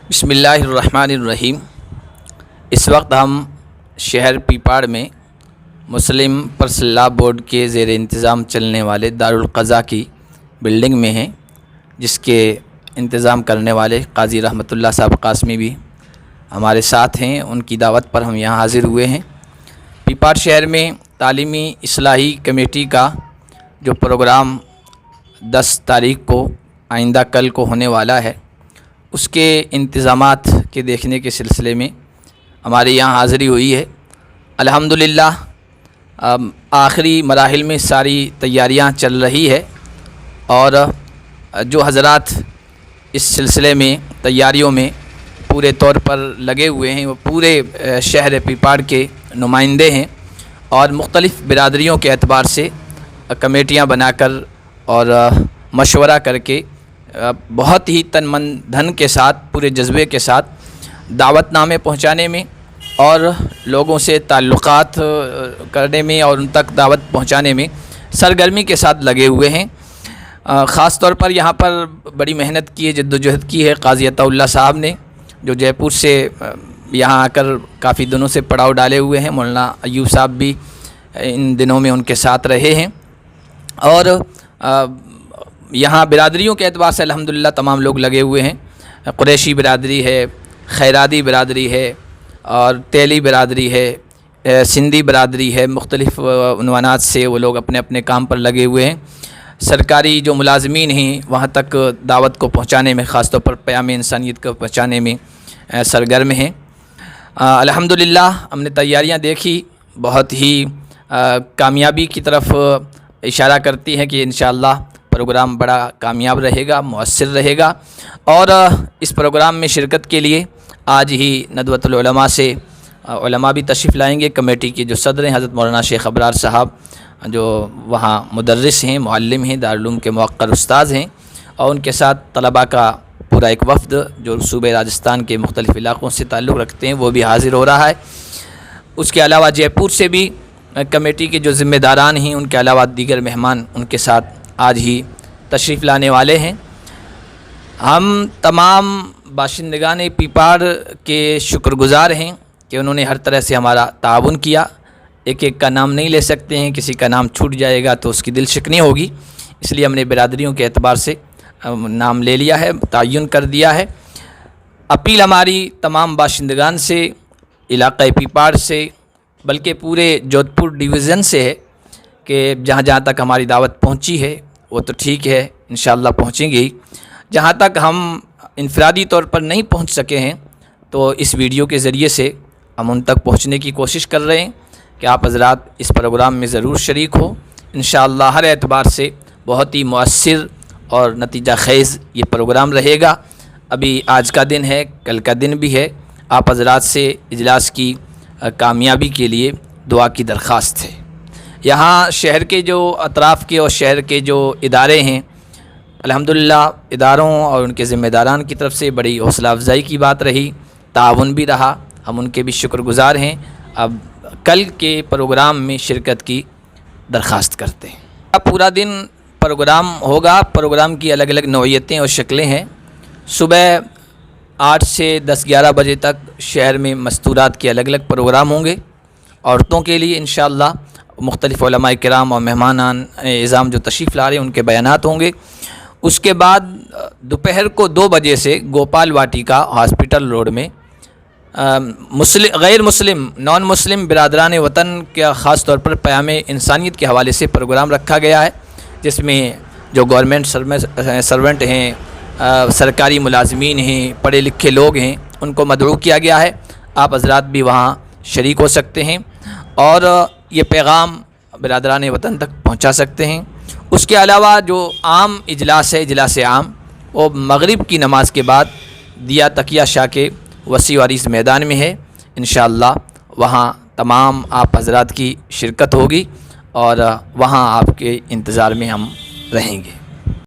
بسم اللہ الرحمن الرحیم۔ اس وقت ہم شہر پیپاڑ میں مسلم پرسنل لا بورڈ کے زیر انتظام چلنے والے دارالقضاء کی بلڈنگ میں ہیں، جس کے انتظام کرنے والے قاضی رحمۃ اللہ صاحب قاسمی بھی ہمارے ساتھ ہیں۔ ان کی دعوت پر ہم یہاں حاضر ہوئے ہیں۔ پیپاڑ شہر میں تعلیمی اصلاحی کمیٹی کا جو پروگرام 10 تاریخ کو آئندہ کل کو ہونے والا ہے، اس کے انتظامات کے دیکھنے کے سلسلے میں ہمارے یہاں حاضری ہوئی ہے۔ الحمدللہ آخری مراحل میں ساری تیاریاں چل رہی ہے، اور جو حضرات اس سلسلے میں تیاریوں میں پورے طور پر لگے ہوئے ہیں وہ پورے شہر پیپاڑ کے نمائندے ہیں، اور مختلف برادریوں کے اعتبار سے کمیٹیاں بنا کر اور مشورہ کر کے بہت ہی تن من دھن کے ساتھ پورے جذبے کے ساتھ دعوت نامے پہنچانے میں اور لوگوں سے تعلقات کرنے میں اور ان تک دعوت پہنچانے میں سرگرمی کے ساتھ لگے ہوئے ہیں۔ خاص طور پر یہاں پر بڑی محنت کی ہے، جد و جہد کی ہے قاضی عطا اللہ صاحب نے، جو جے پور سے یہاں آ کر کافی دنوں سے پڑاؤ ڈالے ہوئے ہیں۔ مولانا ایوب صاحب بھی ان دنوں میں ان کے ساتھ رہے ہیں، اور یہاں برادریوں کے اعتبار سے الحمدللہ تمام لوگ لگے ہوئے ہیں۔ قریشی برادری ہے، خیرادی برادری ہے، اور تیلی برادری ہے، سندھی برادری ہے، مختلف عنوانات سے وہ لوگ اپنے اپنے کام پر لگے ہوئے ہیں۔ سرکاری جو ملازمین ہیں وہاں تک دعوت کو پہنچانے میں، خاص طور پر پیام انسانیت کو پہنچانے میں سرگرم ہیں۔ الحمدللہ ہم نے تیاریاں دیکھی، بہت ہی کامیابی کی طرف اشارہ کرتی ہیں کہ انشاءاللہ پروگرام بڑا کامیاب رہے گا، مؤثر رہے گا۔ اور اس پروگرام میں شرکت کے لیے آج ہی ندوۃ العلماء سے علماء بھی تشریف لائیں گے۔ کمیٹی کے جو صدر ہیں حضرت مولانا شیخ ابرار صاحب، جو وہاں مدرس ہیں، معلم ہیں، دارالعلوم کے موقر استاذ ہیں، اور ان کے ساتھ طلباء کا پورا ایک وفد جو صوبہ راجستھان کے مختلف علاقوں سے تعلق رکھتے ہیں وہ بھی حاضر ہو رہا ہے۔ اس کے علاوہ جے پور سے بھی کمیٹی کے جو ذمہ داران ہیں، ان کے علاوہ دیگر مہمان ان کے ساتھ آج ہی تشریف لانے والے ہیں۔ ہم تمام باشندگان پیپاڑ کے شکر گزار ہیں کہ انہوں نے ہر طرح سے ہمارا تعاون کیا۔ ایک ایک کا نام نہیں لے سکتے ہیں، کسی کا نام چھوٹ جائے گا تو اس کی دل شکنی ہوگی، اس لیے ہم نے برادریوں کے اعتبار سے نام لے لیا ہے، تعین کر دیا ہے۔ اپیل ہماری تمام باشندگان سے، علاقہ پیپاڑ سے، بلکہ پورے جودھ پور ڈویژن سے ہے کہ جہاں جہاں تک ہماری دعوت پہنچی ہے وہ تو ٹھیک ہے، انشاءاللہ پہنچیں گی۔ جہاں تک ہم انفرادی طور پر نہیں پہنچ سکے ہیں تو اس ویڈیو کے ذریعے سے ہم ان تک پہنچنے کی کوشش کر رہے ہیں کہ آپ حضرات اس پروگرام میں ضرور شریک ہو۔ انشاءاللہ ہر اعتبار سے بہت ہی مؤثر اور نتیجہ خیز یہ پروگرام رہے گا۔ ابھی آج کا دن ہے، کل کا دن بھی ہے۔ آپ حضرات سے اجلاس کی کامیابی کے لیے دعا کی درخواست ہے۔ یہاں شہر کے جو اطراف کے اور شہر کے جو ادارے ہیں، الحمدللہ اداروں اور ان کے ذمہ داران کی طرف سے بڑی حوصلہ افزائی کی بات رہی، تعاون بھی رہا، ہم ان کے بھی شکر گزار ہیں۔ اب کل کے پروگرام میں شرکت کی درخواست کرتے ہیں۔ پورا دن پروگرام ہوگا، پروگرام کی الگ الگ نوعیتیں اور شکلیں ہیں۔ صبح 8 سے 10-11 بجے تک شہر میں مستورات کے الگ الگ پروگرام ہوں گے۔ عورتوں کے لیے انشاءاللہ مختلف علماء کرام اور مہمانان اعظام جو تشریف لا رہے ہیں ان کے بیانات ہوں گے۔ اس کے بعد دوپہر کو 2 بجے سے گوپال واٹیکا ہاسپٹل روڈ میں غیر مسلم نان مسلم برادران وطن کا خاص طور پر پیام انسانیت کے حوالے سے پروگرام رکھا گیا ہے، جس میں جو گورنمنٹ سرونٹ ہیں، سرکاری ملازمین ہیں، پڑھے لکھے لوگ ہیں، ان کو مدعو کیا گیا ہے۔ آپ حضرات بھی وہاں شریک ہو سکتے ہیں اور یہ پیغام برادران وطن تک پہنچا سکتے ہیں۔ اس کے علاوہ جو عام اجلاس ہے، اجلاس عام، وہ مغرب کی نماز کے بعد دیا تقیہ شاہ کے وسیع و عریض میدان میں ہے۔ انشاءاللہ وہاں تمام آپ حضرات کی شرکت ہوگی، اور وہاں آپ کے انتظار میں ہم رہیں گے۔